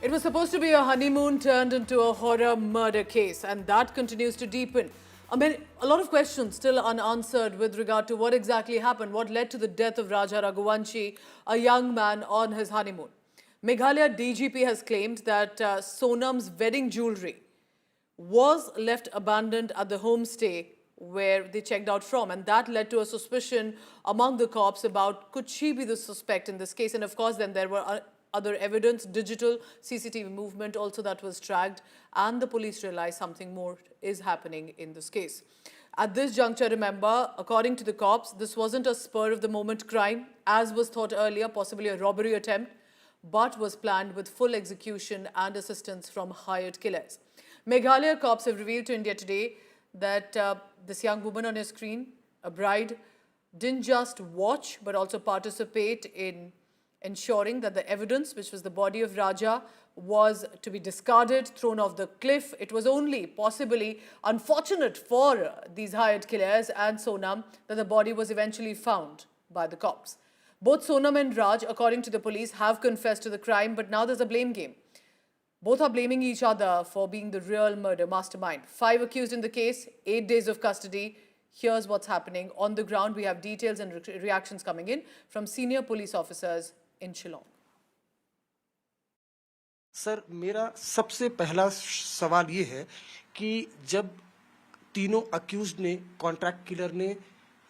It was supposed to be a honeymoon turned into a horror murder case, and that continues to deepen. A lot of questions still unanswered with regard to what exactly happened, what led to the death of Raja Raghuvanshi, a young man on his honeymoon. Meghalaya DGP has claimed that Sonam's wedding jewellery was left abandoned at the homestay where they checked out from, and that led to a suspicion among the cops about could she be the suspect in this case. And of course then there were other evidence, digital CCTV movement also that was tracked, and the police realized something more is happening in this case. At this juncture, remember, according to the cops, this wasn't a spur-of-the-moment crime, as was thought earlier, possibly a robbery attempt, but was planned with full execution and assistance from hired killers. Meghalaya cops have revealed to India Today that this young woman on your screen, a bride, didn't just watch but also participate in ensuring that the evidence, which was the body of Raja, was to be discarded, thrown off the cliff. It was only possibly unfortunate for these hired killers and Sonam that the body was eventually found by the cops. Both Sonam and Raj, according to the police, have confessed to the crime, but now there's a blame game. Both are blaming each other for being the real murder mastermind. 5 accused in the case, 8 days of custody. Here's what's happening on the ground. We have details and reactions coming in from senior police officers in Shillong. Sir, मेरा सबसे पहला सवाल ये है कि जब तीनों accused ने, कॉन्ट्रैक्ट किलर ने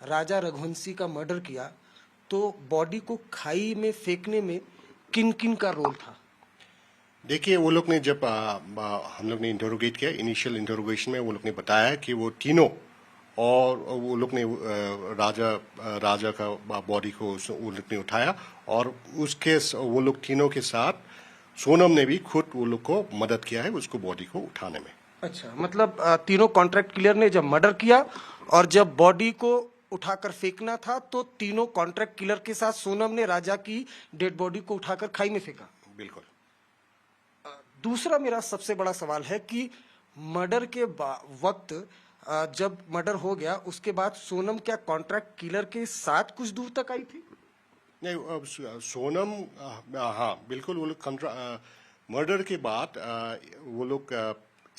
राजा रघुवंशी का मर्डर किया, तो बॉडी को खाई में फेंकने में किन किन का रोल था? देखिए, वो लोग ने जब हम लोग ने इंटरोगेट किया, इनिशियल इंटरोगेशन में वो लोग ने बताया कि वो तीनों, और वो लोग ने राजा का बॉडी को वो लोग ने उठाया, और उसके वो लोग तीनों के साथ सोनम ने भी खुद वो लोग को मदद किया है उसको बॉडी को उठाने में। अच्छा, मतलब तीनों कॉन्ट्रैक्ट किलर ने जब मर्डर किया और जब बॉडी को उठाकर फेंकना था, तो तीनों कॉन्ट्रैक्ट किलर के साथ सोनम ने राजा की डेड बॉडी को उठाकर खाई में फेंका। बिल्कुल। दूसरा मेरा सबसे बड़ा सवाल है कि मर्डर के वक्त, जब मर्डर हो गया उसके बाद सोनम क्या कॉन्ट्रैक्ट किलर के साथ कुछ दूर तक आई थी? नहीं, सोनम, हाँ बिल्कुल, वो लोग मर्डर के बाद वो लोग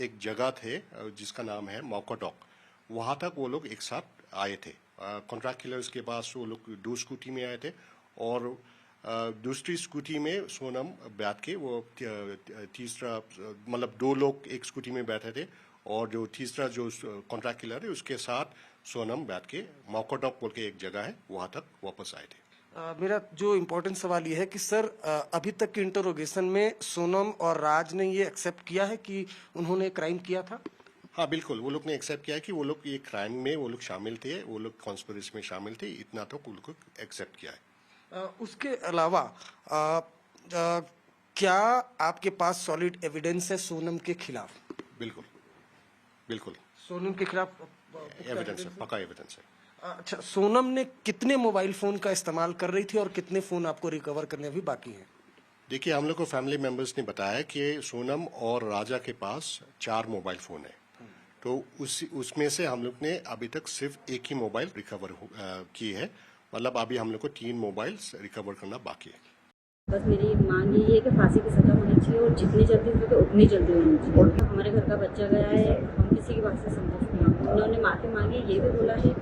एक जगह थे जिसका नाम है मौकोटॉक, वहाँ तक वो लोग एक साथ आए थे। कॉन्ट्रैक्ट किलर्स के पास वो लोग 2 स्कूटी में आए थे, और दूसरी स्कूटी में सोनम बैठ के, वो तीसरा, मतलब 2 लोग एक स्कूटी में बैठे थे, और जो तीसरा जो कॉन्ट्रैक्ट किलर है उसके साथ सोनम बैठ के मौकोटॉक बोल के एक जगह है, वहाँ तक वापस आए थे। मेरा जो इम्पोर्टेंट सवाल ये है कि सर, अभी तक के इंटरोगेशन में सोनम और राज ने ये एक्सेप्ट किया है कि उन्होंने क्राइम किया था? हाँ बिल्कुल, वो लोग ने एक्सेप्ट किया है कि वो लोग ये क्राइम में वो लोग शामिल थे, वो लोग कॉन्स्पिरेसी में शामिल थे, इतना तो वो लोग एक्सेप्ट किया है। उसके अलावा क्या आपके पास सॉलिड एविडेंस है सोनम के खिलाफ? बिल्कुल बिल्कुल, सोनम के खिलाफ एविडेंस है, पक्का एविडेंस है। अच्छा, सोनम ने कितने मोबाइल फोन का इस्तेमाल कर रही थी और कितने फोन आपको रिकवर करने अभी बाकी हैं? देखिए, हम लोग को फैमिली मेंबर्स ने बताया कि सोनम और राजा के पास 4 मोबाइल फोन है, तो उसमें से हम लोग ने अभी तक सिर्फ एक ही मोबाइल रिकवर की है, मतलब अभी हम लोग को 3 मोबाइल रिकवर करना बाकी है। बस मेरी मांग यही है कि फांसी की सजा होनी चाहिए, और जितनी जल्दी हो सके उतनी जल्दी होनी चाहिए। हमारे घर का बच्चा गया है, हम किसी की बात से संतुष्ट नहीं हैं। उन्होंने माफ़ी मांगी, ये भी बोला है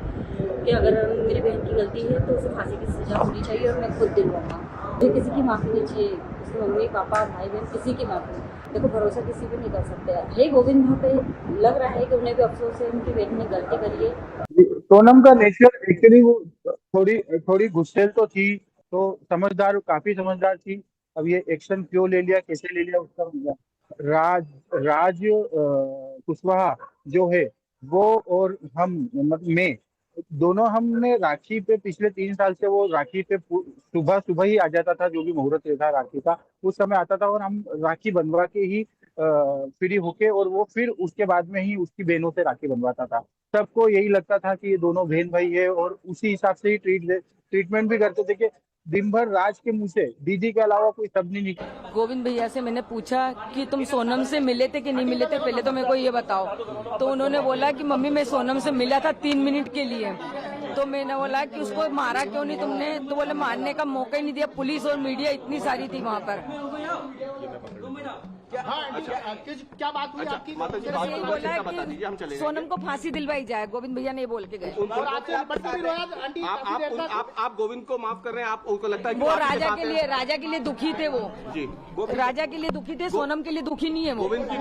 कि अगर मेरी बहन की गलती है तो उसे फांसी की सजा होनी चाहिए, और मैं खुद दिलवाऊंगा। मुझे किसी की माफ़ी नहीं चाहिए, उसके मम्मी पापा भाई बहन किसी की माफ़ी नहीं। देखो, भरोसा किसी पे नहीं कर सकते। है गोविंद वहाँ पे, लग रहा है कि उन्हें भी अफसोस है, उनकी बेटी ने गलती करी है। सोनम का नेचर एक्चुअली वो थोड़ी गुस्सेल तो थी, तो समझदार, काफी समझदार थी। अब ये एक्शन क्यों ले लिया, कैसे ले लिया, उसका राज कुशवाहा जो है वो, और हम, मतलब मैं, दोनों, हमने राखी पे पिछले 3 साल से, वो राखी पे सुबह ही आ जाता था, जो भी मुहूर्त रहता राखी का उस समय आता था, और हम राखी बनवा के ही फ्री होके, और वो फिर उसके बाद में ही उसकी बहनों से राखी बनवाता था। सबको यही लगता था कि ये दोनों बहन भाई है, और उसी हिसाब से ही ट्रीटमेंट भी करते थे कि दिन भर राज के मुंह से दीदी के अलावा कोई शब्द नहीं निकला। गोविंद भैया से मैंने पूछा कि तुम सोनम से मिले थे कि नहीं मिले थे, पहले तो मेरे को ये बताओ। तो उन्होंने बोला कि मम्मी मैं सोनम से मिला था 3 मिनट के लिए। तो मैंने बोला कि उसको मारा क्यों नहीं तुमने? तो बोले मारने का मौका ही नहीं दिया, पुलिस और मीडिया इतनी सारी थी वहाँ पर। क्या बात हुई आपकी? माता जी बस यही बोला है बता दीजिए, हम कि चलेंगे। सोनम को फांसी दिलवाई जाए, गोविंद भैया ने ये बोल के गए। और आपसे निपटते भी रोया आंटी काफी देर तक। आप गोविंद को माफ कर रहे हैं, आपको लगता है कि वो आपके राजा साथ के है? लिए दुखी थे वो। जी राजा के लिए दुखी थे, सोनम के लिए दुखी नहीं है वो। गोविंद की